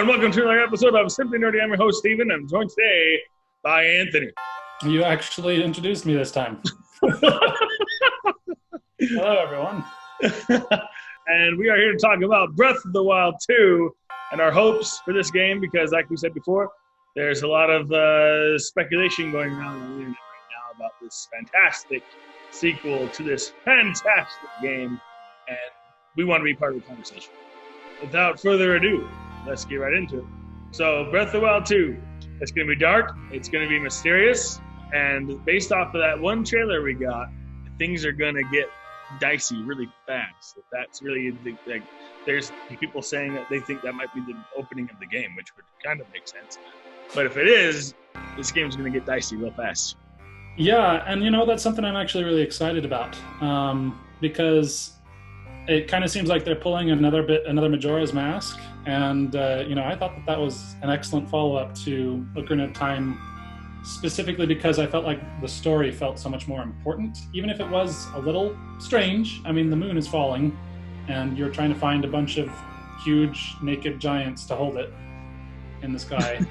and welcome to another episode of Simply Nerdy. I'm your host, Steven. I'm joined today by Anthony. You actually introduced me this time. Hello, everyone. And we are here to talk about Breath of the Wild 2 and our hopes for this game because, like we said before, there's a lot of speculation going around on the internet right now about this fantastic sequel to this fantastic game, and we want to be part of the conversation. Without further ado, let's get right into it. So, Breath of the Wild 2, it's going to be dark, it's going to be mysterious, and based off of that one trailer we got, things are going to get dicey really fast. If that's really, like, there's people saying that they think that might be the opening of the game, which would kind of make sense. But if it is, this game's going to get dicey real fast. Yeah, and that's something I'm actually really excited about, because it kind of seems like they're pulling another Majora's Mask, and I thought that was an excellent follow-up to Ocarina of Time, specifically because I felt like the story felt so much more important, even if it was a little strange. I mean, the moon is falling, and you're trying to find a bunch of huge naked giants to hold it in the sky.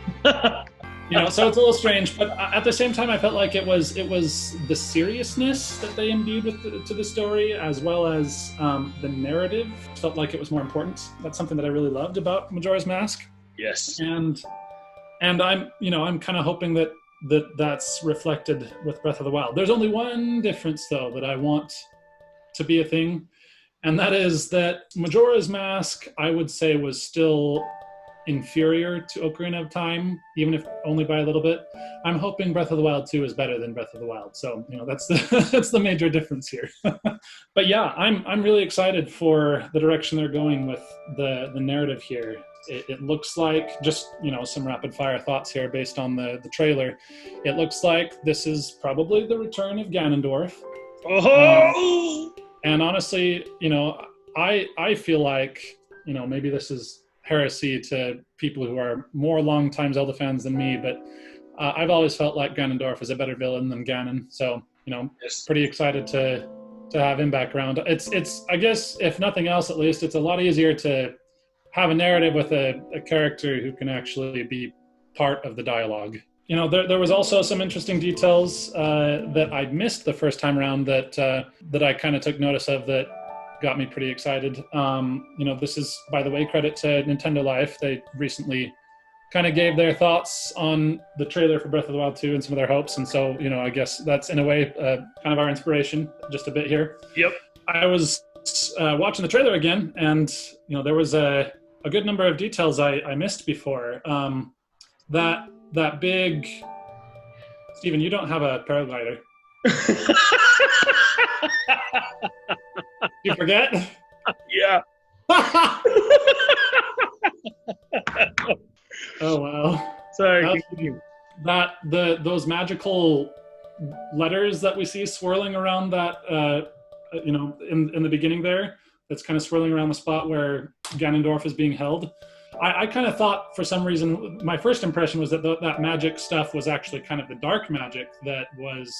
So it's a little strange, but at the same time, I felt like it was the seriousness that they imbued to the story, as well as the narrative. Felt like it was more important. That's something that I really loved about Majora's Mask. Yes. And I'm kind of hoping that's reflected with Breath of the Wild. There's only one difference, though, that I want to be a thing, and that is that Majora's Mask, I would say, was still inferior to Ocarina of Time, even if only by a little bit. I'm hoping Breath of the Wild 2 is better than Breath of the Wild. So, that's the major difference here. But yeah, I'm really excited for the direction they're going with the narrative here. It looks like, just, some rapid fire thoughts here based on the trailer. It looks like this is probably the return of Ganondorf. Oh! And honestly, I feel like, maybe this is heresy to people who are more long-time Zelda fans than me, but I've always felt like Ganondorf is a better villain than Ganon. So, Yes. Pretty excited to have him back around. It's I guess, if nothing else, at least, it's a lot easier to have a narrative with a character who can actually be part of the dialogue. There was also some interesting details that I missed the first time around that I kind of took notice of that got me pretty excited. This is, by the way, credit to Nintendo Life. They recently kind of gave their thoughts on the trailer for Breath of the Wild 2 and some of their hopes. And so, I guess that's, in a way, kind of our inspiration just a bit here. Yep. I was watching the trailer again, and, there was a good number of details I missed before. That big... Steven, you don't have a paraglider. You forget? Yeah. Oh, wow. Sorry. Those magical letters that we see swirling around that, in the beginning there, that's kind of swirling around the spot where Ganondorf is being held. I kind of thought, for some reason, my first impression was that that magic stuff was actually kind of the dark magic that was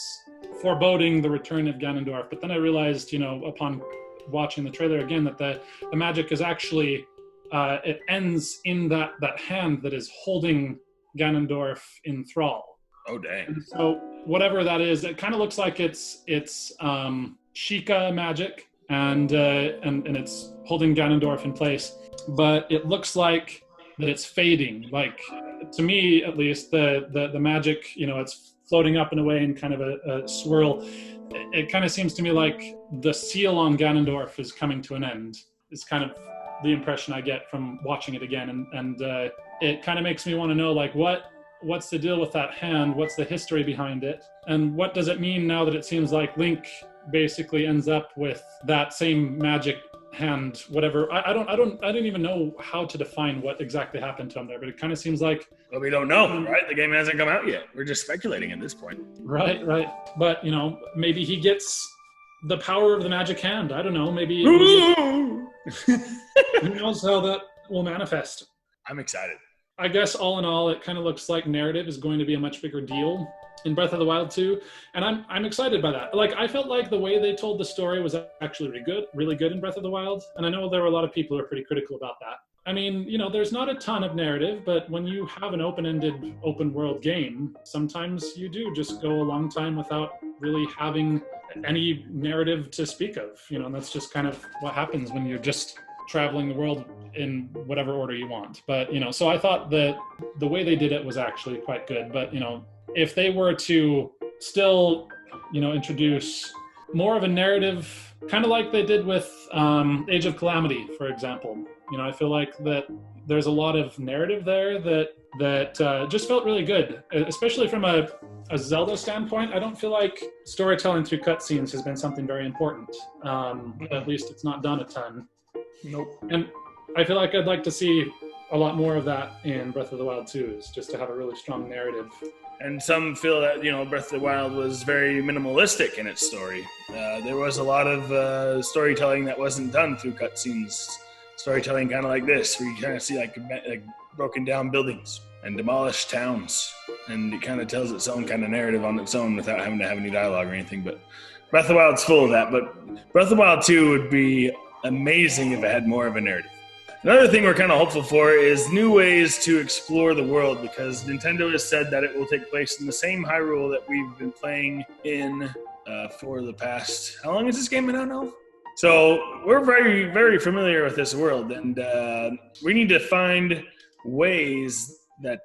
foreboding the return of Ganondorf. But then I realized, upon watching the trailer again, that the magic is actually, it ends in that hand that is holding Ganondorf in thrall. Oh, dang. And so whatever that is, it kind of looks like it's Sheikah magic, and it's holding Ganondorf in place. But it looks like that it's fading. Like, to me, at least, the magic, it's floating up in a way in kind of a swirl. It kind of seems to me like the seal on Ganondorf is coming to an end. It's kind of the impression I get from watching it again. And it kind of makes me want to know, like, what's the deal with that hand? What's the history behind it? And what does it mean now that it seems like Link basically ends up with that same magic hand, whatever. I don't even know how to define what exactly happened to him there, but it kind of seems like... Well, we don't know, right? The game hasn't come out yet. We're just speculating at this point. Right. But, maybe he gets the power of the magic hand. I don't know. Maybe who knows how that will manifest. I'm excited. I guess all in all, it kind of looks like narrative is going to be a much bigger deal in Breath of the Wild 2, and I'm excited by that. Like, I felt like the way they told the story was actually really good in Breath of the Wild, and I know there were a lot of people who are pretty critical about that. I mean, there's not a ton of narrative, but when you have an open-ended, open-world game, sometimes you do just go a long time without really having any narrative to speak of, and that's just kind of what happens when you're just traveling the world in whatever order you want. But, so I thought that the way they did it was actually quite good. But, if they were to still, introduce more of a narrative, kind of like they did with Age of Calamity, for example. I feel like that there's a lot of narrative there that just felt really good, especially from a Zelda standpoint. I don't feel like storytelling through cutscenes has been something very important. At least it's not done a ton. Nope. And I feel like I'd like to see a lot more of that in Breath of the Wild 2, is just to have a really strong narrative. And some feel that, Breath of the Wild was very minimalistic in its story. There was a lot of storytelling that wasn't done through cutscenes. Storytelling kind of like this, where you kind of see like broken down buildings and demolished towns. And it kind of tells its own kind of narrative on its own without having to have any dialogue or anything. But Breath of the Wild's full of that. But Breath of the Wild 2 would be amazing if it had more of a narrative. Another thing we're kind of hopeful for is new ways to explore the world, because Nintendo has said that it will take place in the same Hyrule that we've been playing in for the past... How long has this game been out now? So we're very, very familiar with this world, and we need to find ways that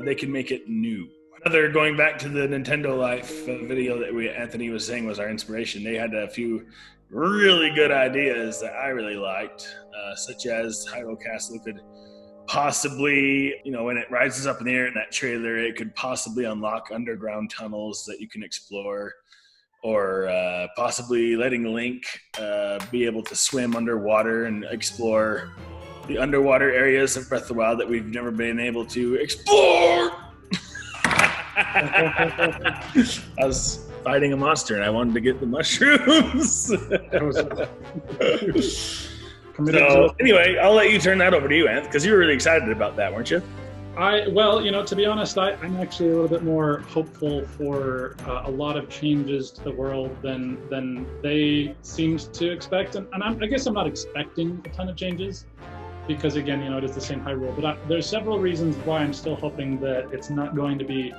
they can make it new. Another, going back to the Nintendo Life video that Anthony was saying was our inspiration, they had a few really good ideas that I really liked, such as Hyrule Castle could possibly, when it rises up in the air in that trailer, it could possibly unlock underground tunnels that you can explore, or possibly letting Link be able to swim underwater and explore the underwater areas of Breath of the Wild that we've never been able to explore. I was fighting a monster and I wanted to get the mushrooms. So anyway, I'll let you turn that over to you, Anth, because you were really excited about that, weren't you? To be honest, I'm actually a little bit more hopeful for a lot of changes to the world than they seemed to expect. And I guess I'm not expecting a ton of changes because, again, it is the same Hyrule. But there's several reasons why I'm still hoping that it's not going to be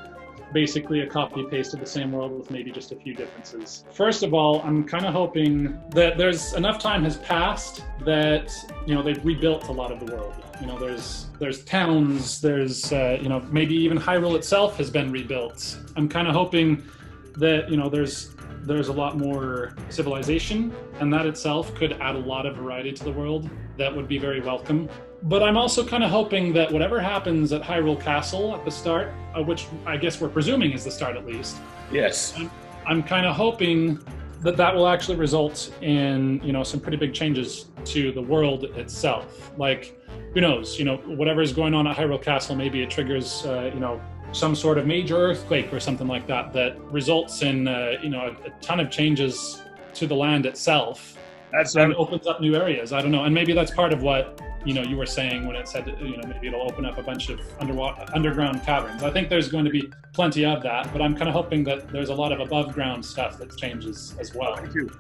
basically a copy-paste of the same world with maybe just a few differences. First of all, I'm kind of hoping that there's enough time has passed that, they've rebuilt a lot of the world. There's towns, there's, maybe even Hyrule itself has been rebuilt. I'm kind of hoping that, there's a lot more civilization, and that itself could add a lot of variety to the world that would be very welcome. But I'm also kind of hoping that whatever happens at Hyrule Castle at the start, which I guess we're presuming is the start at least. Yes. I'm kind of hoping that will actually result in, some pretty big changes to the world itself. Like, who knows, whatever is going on at Hyrule Castle, maybe it triggers, some sort of major earthquake or something like that results in, a ton of changes to the land itself. And opens up new areas. I don't know. And maybe that's part of what, you were saying when it said, maybe it'll open up a bunch of underground caverns. I think there's going to be plenty of that, but I'm kind of hoping that there's a lot of above ground stuff that changes as well. Thank you.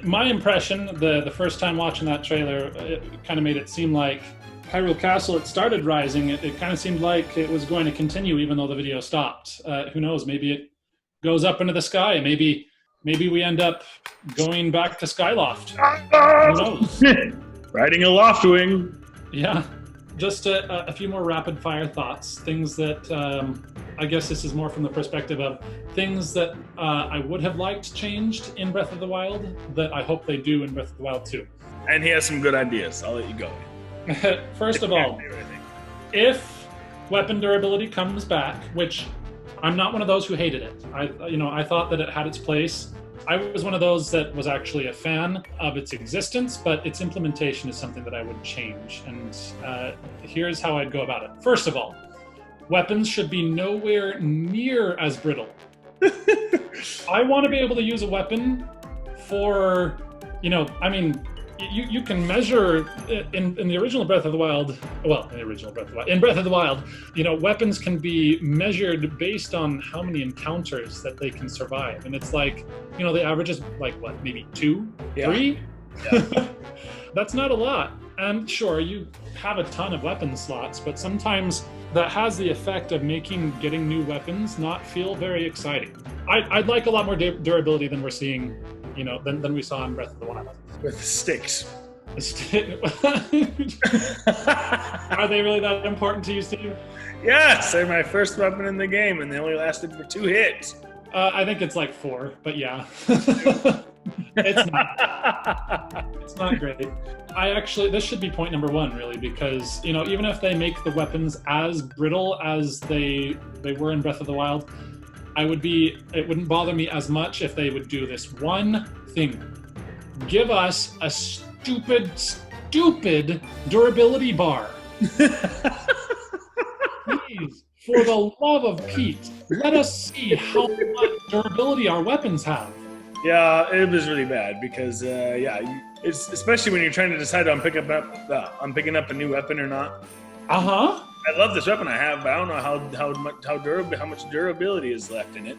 My impression, the first time watching that trailer, it kind of made it seem like Hyrule Castle, it started rising. It kind of seemed like it was going to continue even though the video stopped. Who knows? Maybe it goes up into the sky. Maybe we end up going back to Skyloft. Who knows? Riding a Loftwing. Yeah. Just a few more rapid fire thoughts. Things that I guess this is more from the perspective of things that I would have liked changed in Breath of the Wild that I hope they do in Breath of the Wild 2. And he has some good ideas. I'll let you go. First of all, if weapon durability comes back, which I'm not one of those who hated it. I thought that it had its place. I was one of those that was actually a fan of its existence, but its implementation is something that I would change. And here's how I'd go about it. First of all, weapons should be nowhere near as brittle. I want to be able to use a weapon for, you can measure in the original Breath of the Wild, in Breath of the Wild, weapons can be measured based on how many encounters that they can survive. And it's like, the average is like, what, maybe 2, 3? Yeah. That's not a lot. And sure, you have a ton of weapon slots, but sometimes that has the effect of making getting new weapons not feel very exciting. I'd like a lot more durability than we're seeing, than we saw in Breath of the Wild. With sticks. Are they really that important to you, Steve? Yes, they're my first weapon in the game, and they only lasted for 2 hits. I think it's like 4, but yeah. It's not great. This should be point number 1, really, because, even if they make the weapons as brittle as they were in Breath of the Wild, it wouldn't bother me as much if they would do this one thing. Give us a stupid durability bar. Please, for the love of Pete, let us see how much durability our weapons have. Yeah, it was really bad because, it's especially when you're trying to decide on picking up a new weapon or not. Uh-huh. I love this weapon I have, but I don't know how much durability is left in it.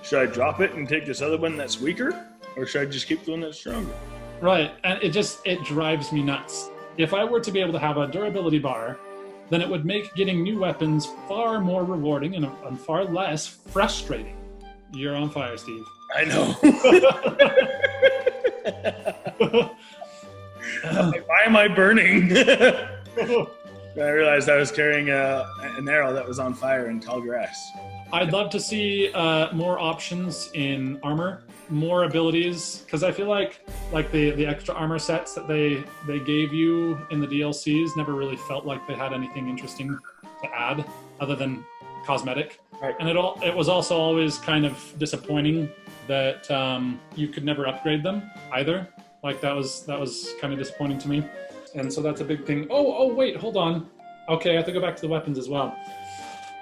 Should I drop it and take this other one that's weaker, or should I just keep the one that's stronger? Right, and it drives me nuts. If I were to be able to have a durability bar, then it would make getting new weapons far more rewarding and far less frustrating. You're on fire, Steve. I know. Why am I burning? I realized I was carrying an arrow that was on fire in tall grass. I'd love to see more options in armor, more abilities, because I feel like the extra armor sets that they gave you in the DLCs never really felt like they had anything interesting to add other than cosmetic. Right. And it was also always kind of disappointing that you could never upgrade them either. Like that was kind of disappointing to me. And so that's a big thing. Oh, wait, hold on. Okay, I have to go back to the weapons as well.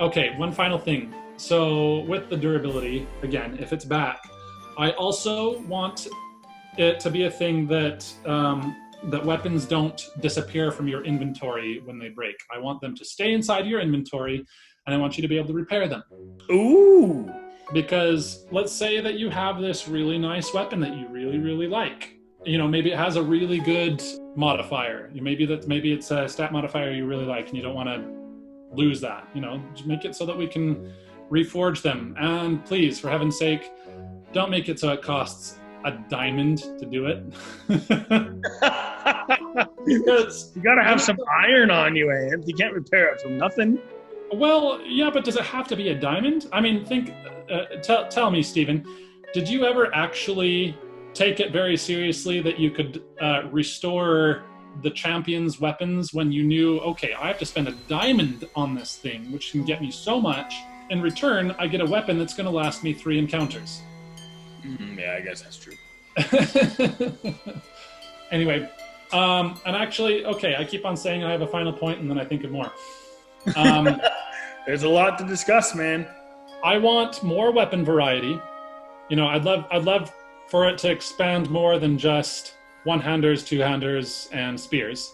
Okay, one final thing. So with the durability, again, if it's back, I also want it to be a thing that that weapons don't disappear from your inventory when they break. I want them to stay inside your inventory, and I want you to be able to repair them. Ooh! Because let's say that you have this really nice weapon that you really, really like. Maybe it has a really good modifier. Maybe it's a stat modifier you really like, and you don't want to lose that. Just make it so that we can reforge them. And please, for heaven's sake, don't make it so it costs a diamond to do it. Because you gotta have some iron on you, Ant. You can't repair it from nothing. Well, yeah, but does it have to be a diamond? I mean, tell me, Stephen, did you ever actually take it very seriously that you could restore the champion's weapons when you knew, okay, I have to spend a diamond on this thing, which can get me so much. In return, I get a weapon that's going to last me 3 encounters. Yeah, I guess that's true. Anyway, and actually, okay, I keep on saying I have a final point, and then I think of more. There's a lot to discuss, man. I want more weapon variety. I'd love for it to expand more than just one-handers, two-handers, and spears.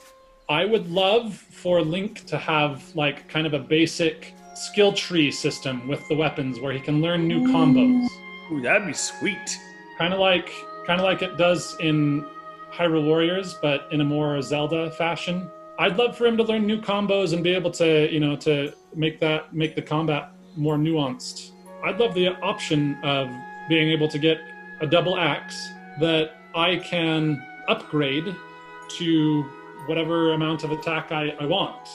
I would love for Link to have like kind of a basic skill tree system with the weapons where he can learn new combos. Ooh, that'd be sweet. Kind of like it does in Hyrule Warriors, but in a more Zelda fashion. I'd love for him to learn new combos and be able to, to make the combat more nuanced. I'd love the option of being able to get a double axe that I can upgrade to whatever amount of attack I want,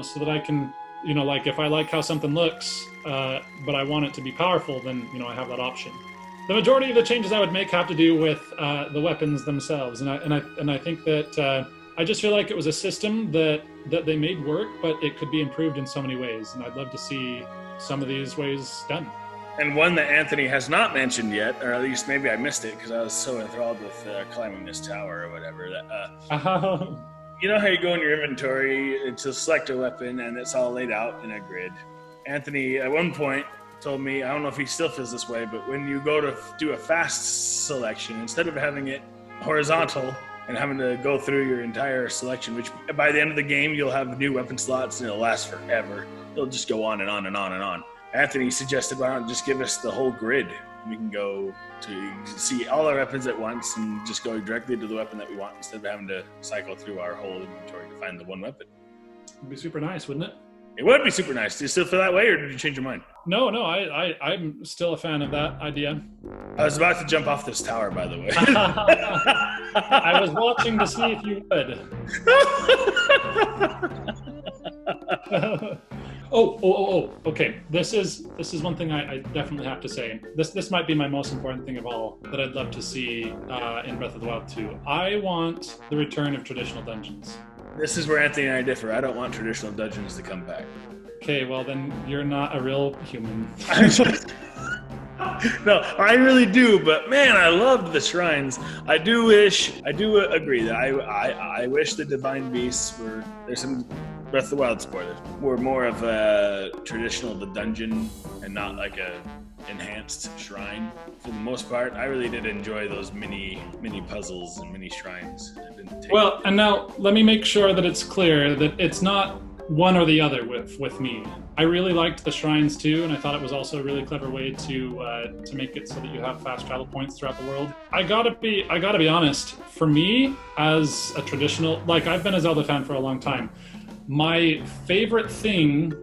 so that I can, like if I like how something looks, but I want it to be powerful, then, I have that option. The majority of the changes I would make have to do with the weapons themselves. And I think that I just feel like it was a system that they made work, but it could be improved in so many ways. And I'd love to see some of these ways done. And one that Anthony has not mentioned yet, or at least maybe I missed it because I was so enthralled with climbing this tower or whatever. You know how you go in your inventory to select a weapon and it's all laid out in a grid? Anthony, at one point, told me, I don't know if he still feels this way, but when you go to do a fast selection, instead of having it horizontal and having to go through your entire selection, which by the end of the game, you'll have new weapon slots and it'll last forever. It'll just go on and on and on and on. Anthony suggested, why not just give us the whole grid? We can go to see all our weapons at once and just go directly to the weapon that we want instead of having to cycle through our whole inventory to find the one weapon. It'd be super nice, wouldn't it? It would be super nice. Do you still feel that way, or did you change your mind? No, I'm still a fan of that idea. I was about to jump off this tower, by the way. I was watching to see if you would. Okay. This is one thing I definitely have to say. This might be my most important thing of all that I'd love to see in Breath of the Wild 2. I want the return of traditional dungeons. This is where Anthony and I differ. I don't want traditional dungeons to come back. Okay, well then you're not a real human. No, I really do, but man, I loved the shrines. I do agree that I wish the divine beasts there's some Breath of the Wild spoilers, were more of a traditional the dungeon and not like a enhanced shrine. For the most part, I really did enjoy those mini puzzles and mini shrines. Well, and now let me make sure that it's clear that it's not one or the other with me. I really liked the shrines too, and I thought it was also a really clever way to make it so that you have fast travel points throughout the world. I gotta be honest. For me, as a traditional, like I've been a Zelda fan for a long time, my favorite thing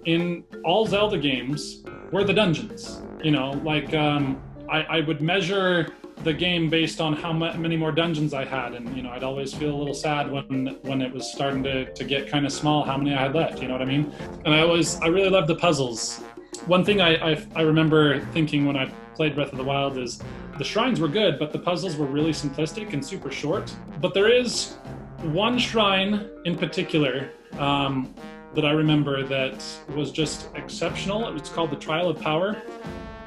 in all Zelda games were the dungeons. You know, like I would measure the game based on how many more dungeons I had, and you know, I'd always feel a little sad when it was starting to get kind of small how many I had left, you know what I mean? And I really loved the puzzles. One thing I remember thinking when I played Breath of the Wild is the shrines were good, but the puzzles were really simplistic and super short. But there is one shrine in particular that I remember that was just exceptional. It was called the Trial of Power.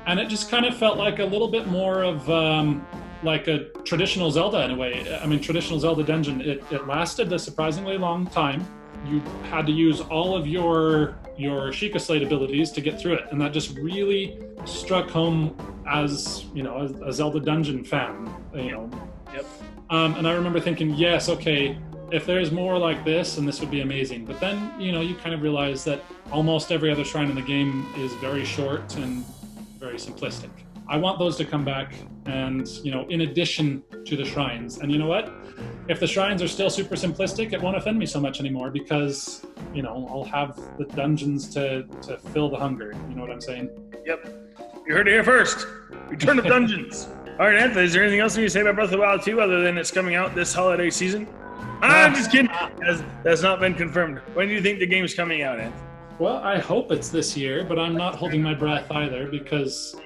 And it just kind of felt like a little bit more of like a traditional Zelda in a way. I mean, traditional Zelda dungeon. It lasted a surprisingly long time. You had to use all of your Sheikah Slate abilities to get through it, and that just really struck home as, you know, as a Zelda dungeon fan. You know. Yep. And I remember thinking, yes, okay, if there's more like this, then this would be amazing. But then, you know, you kind of realize that almost every other shrine in the game is very short and very simplistic. I want those to come back, and you know, in addition to the shrines. And you know what? If the shrines are still super simplistic, it won't offend me so much anymore, because you know, I'll have the dungeons to fill the hunger. You know what I'm saying? Yep. You heard it here first. Return of dungeons. All right, Anthony, is there anything else you need to say about Breath of the Wild 2 other than it's coming out this holiday season? I'm just kidding. That's not been confirmed. When do you think the game's coming out, Anthony? Well, I hope it's this year, but I'm not holding my breath either, because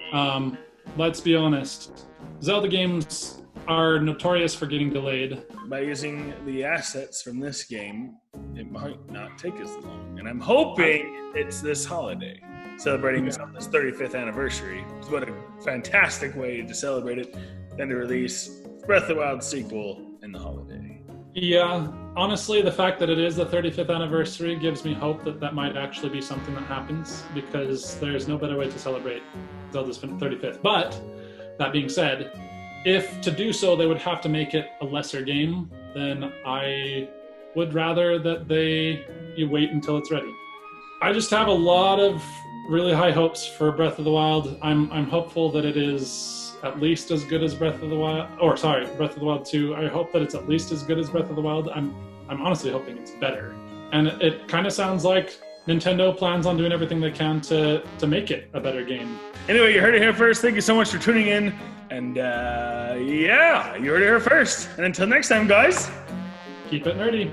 let's be honest, Zelda games are notorious for getting delayed. By using the assets from this game, it might not take as long. And I'm hoping it's this holiday, celebrating Zelda's 35th anniversary. What a fantastic way to celebrate it than to release Breath of the Wild sequel in the holiday. Yeah, honestly, the fact that it is the 35th anniversary gives me hope that that might actually be something that happens, because there's no better way to celebrate Zelda's 35th. But, that being said, if to do so they would have to make it a lesser game, then I would rather that you wait until it's ready. I just have a lot of really high hopes for Breath of the Wild. I'm hopeful that it is at least as good as Breath of the Wild, Breath of the Wild 2. I hope that it's at least as good as Breath of the Wild. I'm honestly hoping it's better. And it kind of sounds like Nintendo plans on doing everything they can to make it a better game. Anyway, you heard it here first. Thank you so much for tuning in. And yeah, you heard it here first. And until next time, guys, keep it nerdy.